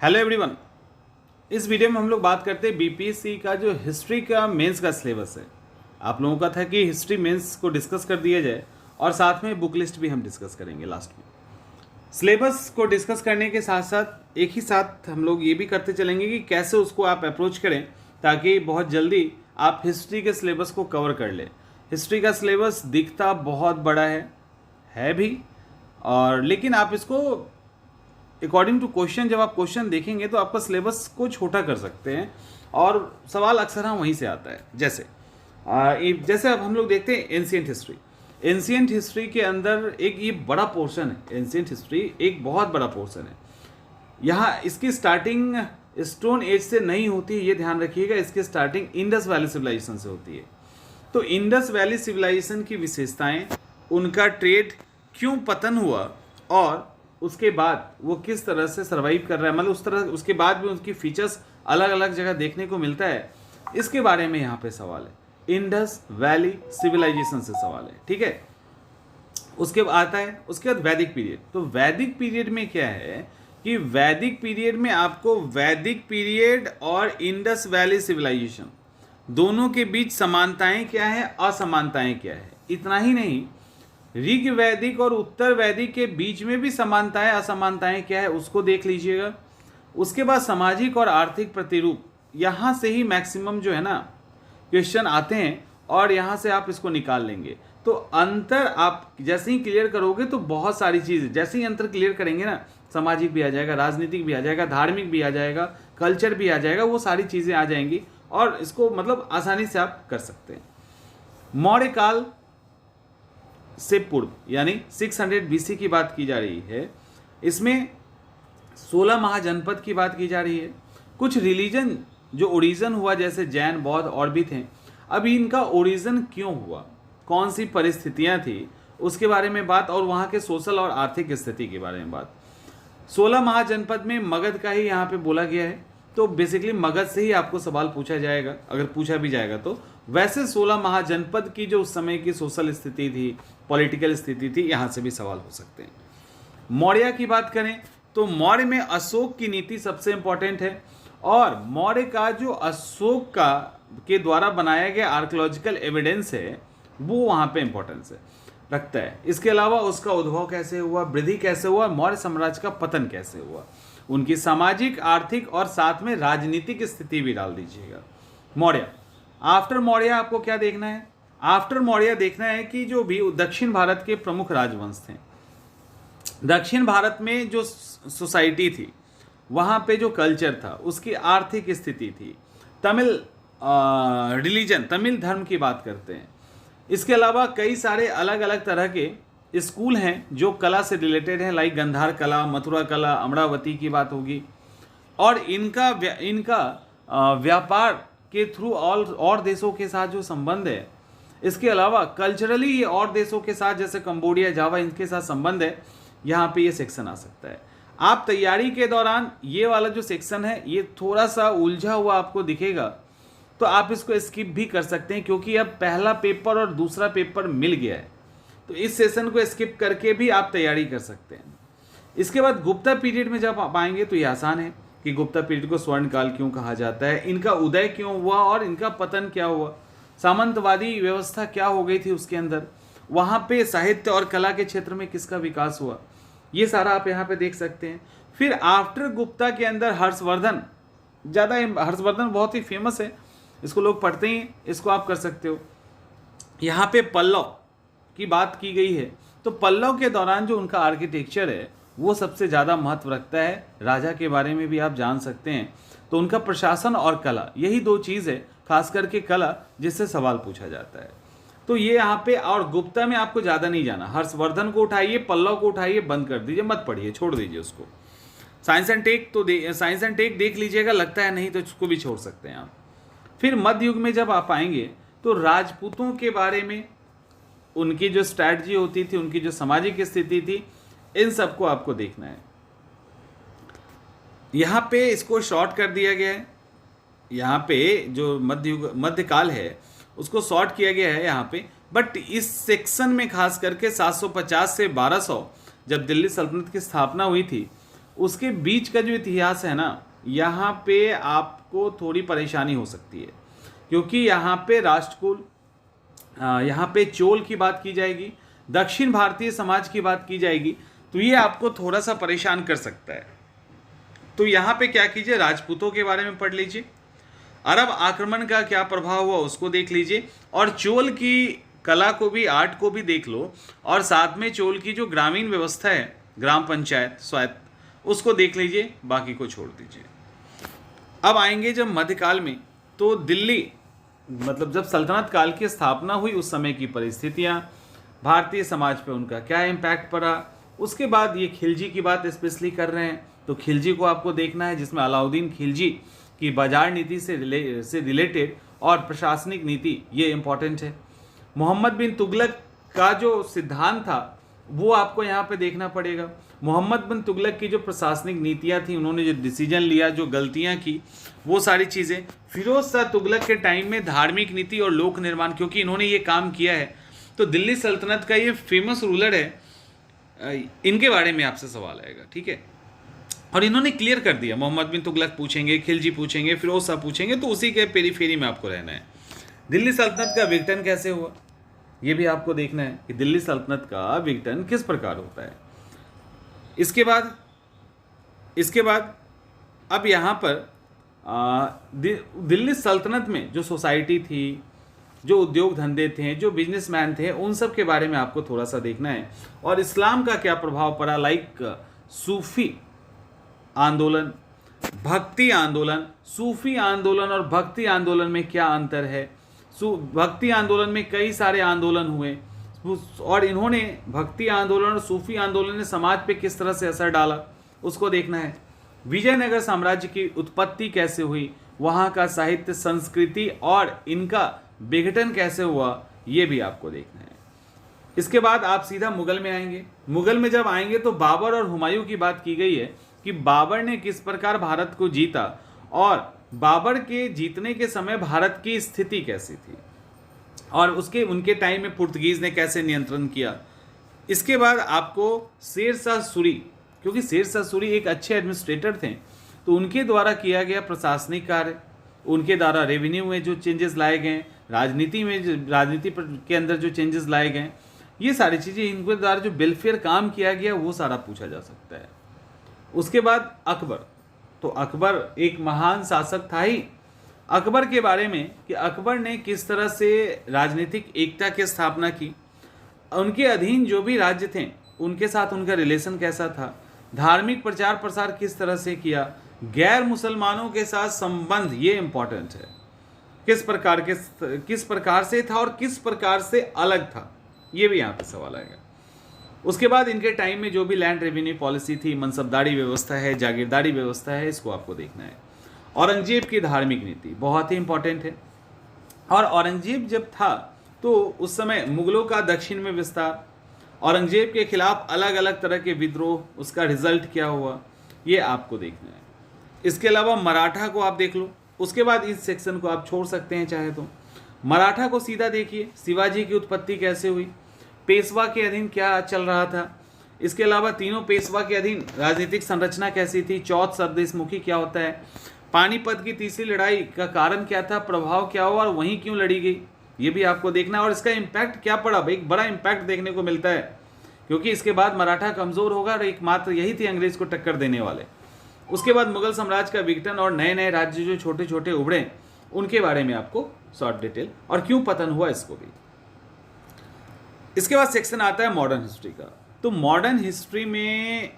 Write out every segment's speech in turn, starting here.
Hello everyone. इस video में हम लोग बात करते हैं बीपीएससी का जो हिस्ट्री का मेंस का सिलेबस है। आप लोगों का था कि हिस्ट्री मेंस को डिस्कस कर दिया जाए और साथ में बुक लिस्ट भी हम डिस्कस करेंगे लास्ट में। सिलेबस को डिस्कस करने के साथ साथ एक ही साथ हम लोग ये भी करते चलेंगे कि कैसे उसको आप अप्रोच करें ताकि बहुत जल्दी आप हिस्ट्री के सिलेबस को कवर कर लें। हिस्ट्री का सिलेबस दिखता बहुत बड़ा है भी, और लेकिन आप इसको अकॉर्डिंग टू क्वेश्चन जब आप क्वेश्चन देखेंगे तो आपका सिलेबस को छोटा कर सकते हैं और सवाल अक्सर हम वहीं से आता है। जैसे अब हम लोग देखते हैं एंशिएंट हिस्ट्री के अंदर एक ये बड़ा पोर्शन है। एंशिएंट हिस्ट्री एक बहुत बड़ा पोर्शन है। यहाँ इसकी स्टार्टिंग स्टोन एज से नहीं होती है, ये ध्यान रखिएगा। इसकी स्टार्टिंग इंडस वैली सिविलाइजेशन से होती है। तो इंडस वैली सिविलाइजेशन की विशेषताएं, उनका ट्रेड क्यों पतन हुआ और उसके बाद वो किस तरह से सर्वाइव कर रहा है, मतलब उसके बाद भी उनकी फीचर्स अलग अलग जगह देखने को मिलता है, इसके बारे में यहाँ पे सवाल है। इंडस वैली सिविलाइजेशन से सवाल है, ठीक है। उसके बाद आता है उसके बाद वैदिक पीरियड। तो वैदिक पीरियड में क्या है कि वैदिक पीरियड में आपको वैदिक पीरियड और इंडस वैली सिविलाइजेशन दोनों के बीच समानताएं क्या है, असमानताएं क्या है। इतना ही नहीं, ऋग वैदिक और उत्तर वैदिक के बीच में भी समानताएं असमानताएं क्या है उसको देख लीजिएगा। उसके बाद सामाजिक और आर्थिक प्रतिरूप, यहाँ से ही मैक्सिमम जो है ना क्वेश्चन आते हैं और यहाँ से आप इसको निकाल लेंगे। तो अंतर आप जैसे ही क्लियर करोगे तो बहुत सारी चीज़ें, जैसे ही अंतर क्लियर करेंगे ना, सामाजिक भी आ जाएगा, राजनीतिक भी आ जाएगा, धार्मिक भी आ जाएगा, कल्चर भी आ जाएगा, वो सारी चीज़ें आ जाएंगी और इसको मतलब आसानी से आप कर सकते हैं। मौर्य काल से पूर्व यानी 600 BC की बात की जा रही है। इसमें 16 महाजनपद की बात की जा रही है। कुछ रिलीजन जो ओरिजिन हुआ, जैसे जैन, बौद्ध और भी थे। अब इनका ओरिजिन क्यों हुआ, कौन सी परिस्थितियां थी, उसके बारे में बात, और वहाँ के सोशल और आर्थिक स्थिति के बारे में बात। 16 महाजनपद में मगध का ही यहाँ पे बोला गया है। तो बेसिकली मगध से ही आपको सवाल पूछा जाएगा, अगर पूछा भी जाएगा तो। वैसे 16 महाजनपद की जो उस समय की सोशल स्थिति थी, पॉलिटिकल स्थिति थी, यहाँ से भी सवाल हो सकते हैं। मौर्य की बात करें तो मौर्य में अशोक की नीति सबसे इंपॉर्टेंट है, और मौर्य का जो अशोक का के द्वारा बनाया गया आर्कियोलॉजिकल एविडेंस है वो वहाँ पे इंपॉर्टेंस रखता है। इसके अलावा उसका उद्भव कैसे हुआ, वृद्धि कैसे हुआ, मौर्य साम्राज्य का पतन कैसे हुआ, उनकी सामाजिक, आर्थिक और साथ में राजनीतिक स्थिति भी डाल दीजिएगा। मौर्य, आफ्टर मौर्य आपको क्या देखना है? आफ्टर मौर्य देखना है कि जो भी दक्षिण भारत के प्रमुख राजवंश थे, दक्षिण भारत में जो सोसाइटी थी, वहाँ पे जो कल्चर था, उसकी आर्थिक स्थिति थी, तमिल रिलीजन, तमिल धर्म की बात करते हैं। इसके अलावा कई सारे अलग अलग तरह के स्कूल हैं जो कला से रिलेटेड हैं, लाइक गंधार कला, मथुरा कला, अमरावती की बात होगी, और इनका व्यापार के थ्रू और देशों के साथ जो संबंध है। इसके अलावा कल्चरली ये और देशों के साथ, जैसे कंबोडिया, जावा, इनके साथ संबंध है। यहाँ पे ये सेक्शन आ सकता है। आप तैयारी के दौरान ये वाला जो सेक्शन है ये थोड़ा सा उलझा हुआ आपको दिखेगा, तो आप इसको स्किप भी कर सकते हैं, क्योंकि अब पहला पेपर और दूसरा पेपर मिल गया है। तो इस सेशन को स्किप करके भी आप तैयारी कर सकते हैं। इसके बाद गुप्ता पीरियड में जब आप आएंगे तो ये आसान है कि गुप्ता पीरियड को स्वर्ण काल क्यों कहा जाता है, इनका उदय क्यों हुआ और इनका पतन क्या हुआ, सामंतवादी व्यवस्था क्या हो गई थी उसके अंदर, वहाँ पे साहित्य और कला के क्षेत्र में किसका विकास हुआ, ये सारा आप यहाँ पे देख सकते हैं। फिर आफ्टर गुप्ता के अंदर हर्षवर्धन, हर्षवर्धन बहुत ही फेमस है, इसको लोग पढ़ते ही, इसको आप कर सकते हो। यहाँ पे पल्लव की बात की गई है, तो पल्लव के दौरान जो उनका आर्किटेक्चर है वो सबसे ज़्यादा महत्व रखता है। राजा के बारे में भी आप जान सकते हैं। तो उनका प्रशासन और कला, यही दो चीज़ है, खास करके कला, जिससे सवाल पूछा जाता है। तो ये यहाँ पे, और गुप्ता में आपको ज़्यादा नहीं जाना। हर्षवर्धन को उठाइए, पल्लव को उठाइए, बंद कर दीजिए, मत पढ़िए, छोड़ दीजिए उसको। साइंस एंड टेक देख लीजिएगा, लगता है नहीं तो उसको भी छोड़ सकते हैं आप। फिर मध्य युग में जब आप आएंगे तो राजपूतों के बारे में, उनकी जो स्ट्रैटेजी होती थी, उनकी जो सामाजिक स्थिति थी, इन सबको आपको देखना है। यहाँ पे इसको शॉर्ट कर दिया गया है। यहाँ पे जो मध्यकाल है उसको शॉर्ट किया गया है यहाँ पे, बट इस सेक्शन में खास करके 750 से 1200 जब दिल्ली सल्तनत की स्थापना हुई थी उसके बीच का जो इतिहास है ना, यहाँ पे आपको थोड़ी परेशानी हो सकती है, क्योंकि यहाँ पे राष्ट्रकूल, यहाँ पे चोल की बात की जाएगी, दक्षिण भारतीय समाज की बात की जाएगी, तो ये आपको थोड़ा सा परेशान कर सकता है। तो यहाँ पे क्या कीजिए, राजपूतों के बारे में पढ़ लीजिए, अरब आक्रमण का क्या प्रभाव हुआ उसको देख लीजिए, और चोल की कला को भी, आर्ट को भी देख लो, और साथ में चोल की जो ग्रामीण व्यवस्था है, ग्राम पंचायत स्वायत्त, उसको देख लीजिए, बाकी को छोड़ दीजिए। अब आएंगे जब मध्यकाल में, तो दिल्ली, मतलब जब सल्तनत काल की स्थापना हुई उस समय की परिस्थितियां, भारतीय समाज पे उनका क्या इम्पैक्ट पड़ा, उसके बाद ये खिलजी की बात स्पेशली कर रहे हैं, तो खिलजी को आपको देखना है, जिसमें अलाउद्दीन खिलजी की बाजार नीति से रिलेटेड और प्रशासनिक नीति ये इंपॉर्टेंट है। मोहम्मद बिन तुगलक का जो सिद्धांत था वो आपको यहाँ पे देखना पड़ेगा। मोहम्मद बिन तुगलक की जो प्रशासनिक नीतियाँ थी, उन्होंने जो डिसीजन लिया, जो गलतियाँ की, वो सारी चीज़ें। फिरोज शाह तुगलक के टाइम में धार्मिक नीति और लोक निर्माण, क्योंकि इन्होंने ये काम किया है, तो दिल्ली सल्तनत का ये फेमस रूलर है, इनके बारे में आपसे सवाल आएगा, ठीक है। और इन्होंने क्लियर कर दिया, मोहम्मद बिन तुगलक पूछेंगे, खिलजी पूछेंगे, फिरोज शाह पूछेंगे, तो उसी के पेरीफेरी में आपको रहना है। दिल्ली सल्तनत का विघटन कैसे हुआ, ये भी आपको देखना है कि दिल्ली सल्तनत का विघटन किस प्रकार होता है। इसके बाद अब यहाँ पर दिल्ली सल्तनत में जो सोसाइटी थी, जो उद्योग धंधे थे, जो बिजनेसमैन थे, उन सब के बारे में आपको थोड़ा सा देखना है, और इस्लाम का क्या प्रभाव पड़ा, लाइक सूफी आंदोलन, भक्ति आंदोलन। सूफी आंदोलन और भक्ति आंदोलन में क्या अंतर है। भक्ति आंदोलन में कई सारे आंदोलन हुए, और इन्होंने, भक्ति आंदोलन और सूफी आंदोलन ने समाज पे किस तरह से असर डाला, उसको देखना है। विजयनगर साम्राज्य की उत्पत्ति कैसे हुई, वहाँ का साहित्य, संस्कृति और इनका विघटन कैसे हुआ, ये भी आपको देखना है। इसके बाद आप सीधा मुगल में आएंगे। मुगल में जब आएंगे तो बाबर और हुमायूं की बात की गई है कि बाबर ने किस प्रकार भारत को जीता, और बाबर के जीतने के समय भारत की स्थिति कैसी थी, और उनके टाइम में पुर्तगीज ने कैसे नियंत्रण किया। इसके बाद आपको शेरशाह सूरी, क्योंकि शेरशाह सूरी एक अच्छे एडमिनिस्ट्रेटर थे, तो उनके द्वारा किया गया प्रशासनिक कार्य, उनके द्वारा रेवेन्यू में जो चेंजेस लाए गए, राजनीति के अंदर जो चेंजेस लाए गए, ये सारी चीज़ें, इनके द्वारा जो वेलफेयर काम किया गया, वो सारा पूछा जा सकता है। उसके बाद अकबर, तो अकबर एक महान शासक था ही। अकबर के बारे में कि अकबर ने किस तरह से राजनीतिक एकता की स्थापना की, उनके अधीन जो भी राज्य थे उनके साथ उनका रिलेशन कैसा था, धार्मिक प्रचार प्रसार किस तरह से किया, गैर मुसलमानों के साथ संबंध, ये इंपॉर्टेंट है, किस प्रकार से था और किस प्रकार से अलग था, ये भी यहाँ पे सवाल आएगा। उसके बाद इनके टाइम में जो भी लैंड रेवेन्यू पॉलिसी थी, मनसबदारी व्यवस्था है, जागीरदारी व्यवस्था है, इसको आपको देखना है। औरंगजेब की धार्मिक नीति बहुत ही इंपॉर्टेंट है, और औरंगजेब जब था तो उस समय मुगलों का दक्षिण में विस्तार, औरंगजेब के खिलाफ अलग अलग तरह के विद्रोह, उसका रिजल्ट क्या हुआ, ये आपको देखना है। इसके अलावा मराठा को आप देख लो, उसके बाद इस सेक्शन को आप छोड़ सकते हैं चाहे तो। मराठा को सीधा देखिए, शिवाजी की उत्पत्ति कैसे हुई, पेशवा के अधीन क्या चल रहा था, इसके अलावा तीनों पेशवा के अधीन राजनीतिक संरचना कैसी थी, चौथ सरदेशमुखी क्या होता है, पानीपत की तीसरी लड़ाई का कारण क्या था, प्रभाव क्या हुआ और वहीं क्यों लड़ी गई, ये भी आपको देखना है। और इसका इम्पैक्ट क्या पड़ा, एक बड़ा इम्पैक्ट देखने को मिलता है, क्योंकि इसके बाद मराठा कमजोर होगा और एकमात्र यही थी अंग्रेज को टक्कर देने वाले। उसके बाद मुगल साम्राज्य का विघटन और नए नए राज्य जो छोटे छोटे उभरे, उनके बारे में आपको शॉर्ट डिटेल, और क्यों पतन हुआ इसको भी। इसके बाद सेक्शन आता है मॉडर्न हिस्ट्री का। तो मॉडर्न हिस्ट्री में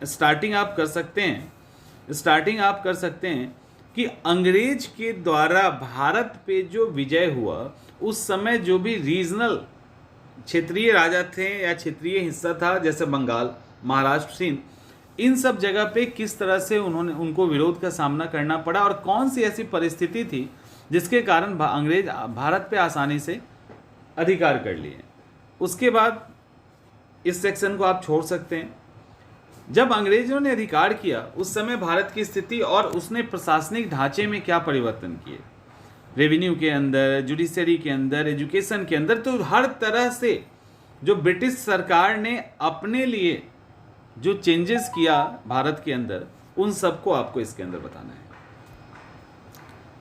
स्टार्टिंग आप कर सकते हैं कि अंग्रेज के द्वारा भारत पे जो विजय हुआ, उस समय जो भी रीजनल क्षेत्रीय राजा थे या क्षेत्रीय हिस्सा था, जैसे बंगाल, महाराष्ट्र, सिंध, इन सब जगह पे किस तरह से उनको विरोध का सामना करना पड़ा, और कौन सी ऐसी परिस्थिति थी जिसके कारण अंग्रेज भारत पे आसानी से अधिकार कर लिए। उसके बाद इस सेक्शन को आप छोड़ सकते हैं। जब अंग्रेजों ने अधिकार किया उस समय भारत की स्थिति और उसने प्रशासनिक ढांचे में क्या परिवर्तन किए, रेवेन्यू के अंदर, जुडिशरी के अंदर, एजुकेशन के अंदर, तो हर तरह से जो ब्रिटिश सरकार ने अपने लिए जो चेंजेस किया भारत के अंदर, उन सबको आपको इसके अंदर बताना है।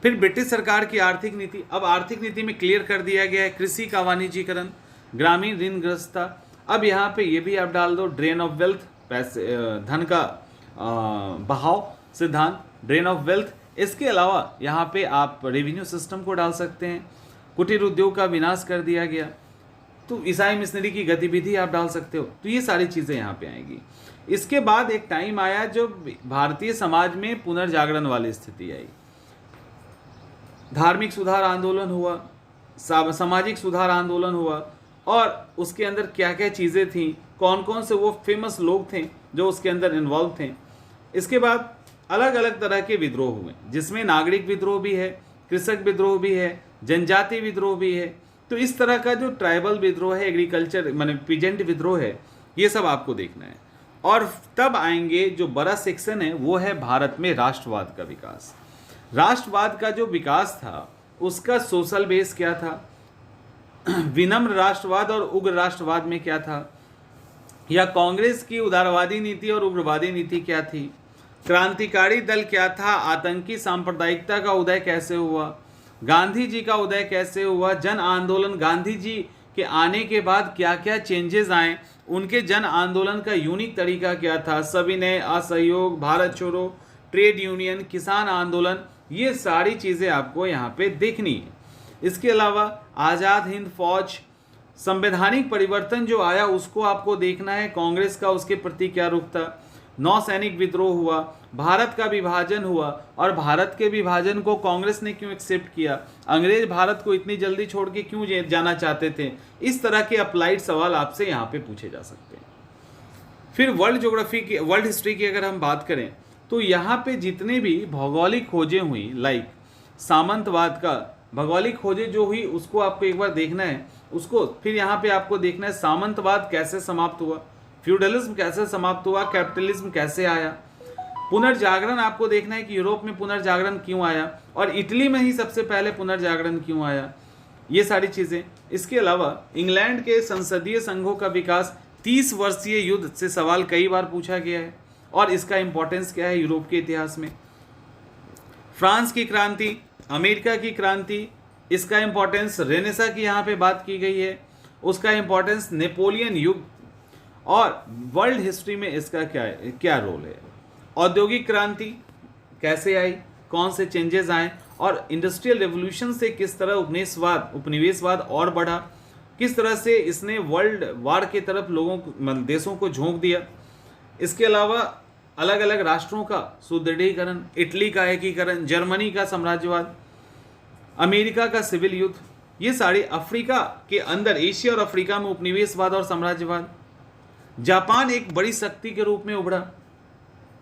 फिर ब्रिटिश सरकार की आर्थिक नीति। अब आर्थिक नीति में क्लियर कर दिया गया है कृषि का वाणिज्यीकरण, ग्रामीण ऋणग्रस्तता। अब यहाँ पे ये भी आप डाल दो ड्रेन ऑफ वेल्थ, पैसे धन का बहाव सिद्धांत, ड्रेन ऑफ वेल्थ। इसके अलावा यहाँ पे आप रेवेन्यू सिस्टम को डाल सकते हैं। कुटीर उद्योग का विनाश कर दिया गया, तो ईसाई मिशनरी की गतिविधि आप डाल सकते हो। तो ये सारी चीज़ें यहाँ पे आएंगी। इसके बाद एक टाइम आया जो भारतीय समाज में पुनर्जागरण वाली स्थिति आई। धार्मिक सुधार आंदोलन हुआ, सामाजिक सुधार आंदोलन हुआ, और उसके अंदर क्या क्या चीज़ें थी, कौन कौन से वो फेमस लोग थे जो उसके अंदर इन्वॉल्व थे। इसके बाद अलग अलग तरह के विद्रोह हुए, जिसमें नागरिक विद्रोह भी है, कृषक विद्रोह भी है, जनजाति विद्रोह भी है। तो इस तरह का जो ट्राइबल विद्रोह है, एग्रीकल्चर माने पीजेंट विद्रोह है, ये सब आपको देखना है। और तब आएंगे जो बड़ा सेक्शन है, वो है भारत में राष्ट्रवाद का विकास। राष्ट्रवाद का जो विकास था उसका सोशल बेस क्या था, विनम्र राष्ट्रवाद और उग्र राष्ट्रवाद में क्या था, या कांग्रेस की उदारवादी नीति और उग्रवादी नीति क्या थी, क्रांतिकारी दल क्या था, आतंकी सांप्रदायिकता का उदय कैसे हुआ, गांधी जी का उदय कैसे हुआ, जन आंदोलन, गांधी जी के आने के बाद क्या क्या चेंजेस आए, उनके जन आंदोलन का यूनिक तरीका क्या था, सविनय, असहयोग, भारत छोड़ो, ट्रेड यूनियन, किसान आंदोलन, ये सारी चीज़ें आपको यहाँ पे देखनी है। इसके अलावा आज़ाद हिंद फौज, संवैधानिक परिवर्तन जो आया उसको आपको देखना है, कांग्रेस का उसके प्रति क्या रुख था, नौसैनिक विद्रोह हुआ, भारत का विभाजन हुआ, और भारत के विभाजन को कांग्रेस ने क्यों एक्सेप्ट किया, अंग्रेज भारत को इतनी जल्दी छोड़ के क्यों जाना चाहते थे। इस तरह के अप्लाइड सवाल आपसे यहाँ पे पूछे जा सकते हैं। फिर वर्ल्ड ज्योग्राफी की, वर्ल्ड हिस्ट्री की अगर हम बात करें तो यहाँ पे जितने भी भौगोलिक खोजें हुई, लाइक सामंतवाद का भौगोलिक खोजें जो हुई उसको आपको एक बार देखना है उसको। फिर यहाँ पे आपको देखना है सामंतवाद कैसे समाप्त हुआ, फ्यूडलिज्म कैसे समाप्त हुआ, कैपिटलिज्म कैसे आया, पुनर्जागरण आपको देखना है कि यूरोप में पुनर्जागरण क्यों आया और इटली में ही सबसे पहले पुनर्जागरण क्यों आया, ये सारी चीज़ें। इसके अलावा इंग्लैंड के संसदीय संघों का विकास, 30 वर्षीय युद्ध से सवाल कई बार पूछा गया है और इसका इंपॉर्टेंस क्या है यूरोप के इतिहास में। फ्रांस की क्रांति, अमेरिका की क्रांति, इसका इंपॉर्टेंस, रेनेसा की यहाँ पे बात की गई है, उसका इंपॉर्टेंस, नेपोलियन युग, और वर्ल्ड हिस्ट्री में इसका क्या रोल है। औद्योगिक क्रांति कैसे आई, कौन से चेंजेस आए, और इंडस्ट्रियल रेवोल्यूशन से किस तरह उपनिवेशवाद और बढ़ा, किस तरह से इसने वर्ल्ड वार की तरफ लोगों को, देशों को झोंक दिया। इसके अलावा अलग अलग राष्ट्रों का सुदृढ़ीकरण, इटली का एकीकरण, जर्मनी का साम्राज्यवाद, अमेरिका का सिविल युद्ध, ये सारी अफ्रीका के अंदर, एशिया और अफ्रीका में उपनिवेशवाद और साम्राज्यवाद, जापान एक बड़ी शक्ति के रूप में उभरा,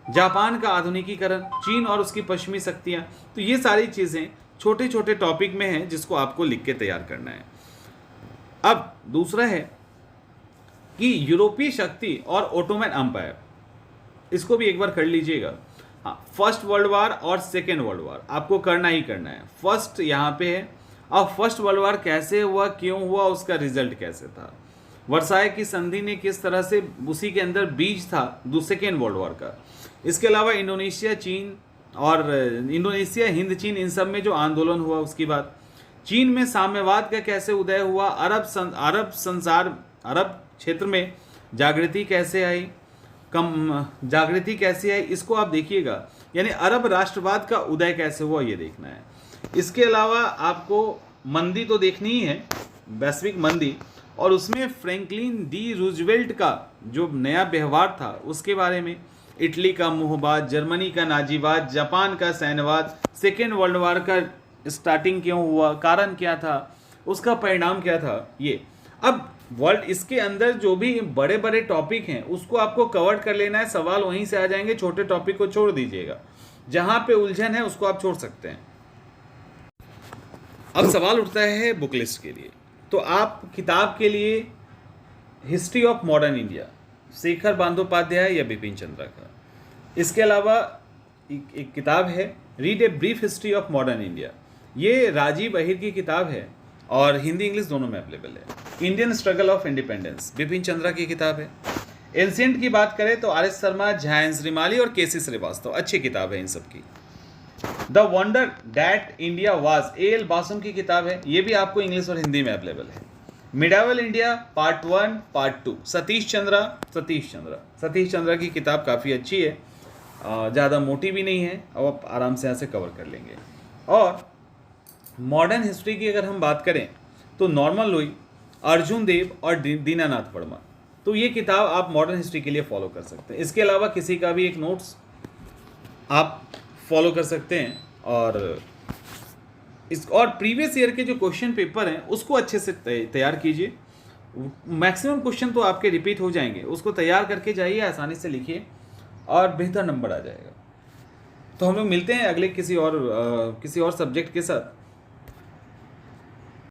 जापान का आधुनिकीकरण, चीन और उसकी पश्चिमी शक्तियां। तो ये सारी चीज़ें छोटे छोटे टॉपिक में हैं जिसको आपको लिख के तैयार करना है। अब दूसरा है कि यूरोपीय शक्ति और ओटोमन एम्पायर, इसको भी एक बार कर लीजिएगा। हाँ, फर्स्ट वर्ल्ड वार और सेकेंड वर्ल्ड वार आपको करना ही करना है। फर्स्ट यहाँ पे है, अब फर्स्ट वर्ल्ड वार कैसे हुआ, क्यों हुआ, उसका रिजल्ट कैसे था, वर्साय की संधि ने किस तरह से, उसी के अंदर बीज था सेकेंड वर्ल्ड वार का। इसके अलावा इंडोनेशिया, चीन और इंडोनेशिया, हिंद चीन, इन सब में जो आंदोलन हुआ उसकी बात, चीन में साम्यवाद का कैसे उदय हुआ, अरब क्षेत्र में जागृति कैसे आई, जागृति कैसे आई, इसको आप देखिएगा। यानी अरब राष्ट्रवाद का उदय कैसे हुआ ये देखना है। इसके अलावा आपको मंदी तो देखनी ही है, वैश्विक मंदी, और उसमें फ्रैंकलिन डी रूजवेल्ट का जो नया व्यवहार था उसके बारे में, इटली का मुहबाद, जर्मनी का नाजीवाद, जापान का सैन्यवाद, सेकेंड वर्ल्ड वार का स्टार्टिंग क्यों हुआ, कारण क्या था, उसका परिणाम क्या था, ये। अब वर्ल्ड, इसके अंदर जो भी बड़े बड़े टॉपिक हैं उसको आपको कवर कर लेना है, सवाल वहीं से आ जाएंगे, छोटे टॉपिक को छोड़ दीजिएगा, जहाँ पे उलझन है उसको आप छोड़ सकते हैं। अब सवाल उठता है बुक लिस्ट के लिए, तो आप किताब के लिए history of modern India, Shekhar Bandyopadhyay या बिपिन चंद्रा का, इसके अलावा एक किताब है read a brief history of modern India, ये राजीव अहिर की किताब है और हिंदी इंग्लिश दोनों में अवेलेबल है। Indian struggle of independence Bipin Chandra की किताब है। एंशिएंट की बात करें तो आर एस शर्मा, जयंत श्रीमाली और केसी श्रीवास्तव, अच्छी किताब है इन सब की। The wonder that India was, A L Basham की किताब है, ये भी आपको इंग्लिश और हिंदी में अवेलेबल है। Medieval India part 1 part 2, Satish Chandra की किताब काफ़ी अच्छी है, ज़्यादा मोटी भी नहीं है और आप आराम से यहाँ से कवर कर लेंगे। और मॉडर्न हिस्ट्री की अगर हम बात करें तो नॉर्मन लुई, अर्जुन देव और दीनानाथ वर्मा, तो ये किताब आप मॉडर्न हिस्ट्री के लिए फॉलो कर सकते हैं। इसके अलावा किसी का भी एक नोट्स आप फॉलो कर सकते हैं और प्रीवियस ईयर के जो क्वेश्चन पेपर हैं उसको अच्छे से तैयार कीजिए। मैक्सिमम क्वेश्चन तो आपके रिपीट हो जाएंगे, उसको तैयार करके जाइए, आसानी से लिखिए और बेहतर नंबर आ जाएगा। तो हम लोग मिलते हैं अगले किसी और सब्जेक्ट के साथ।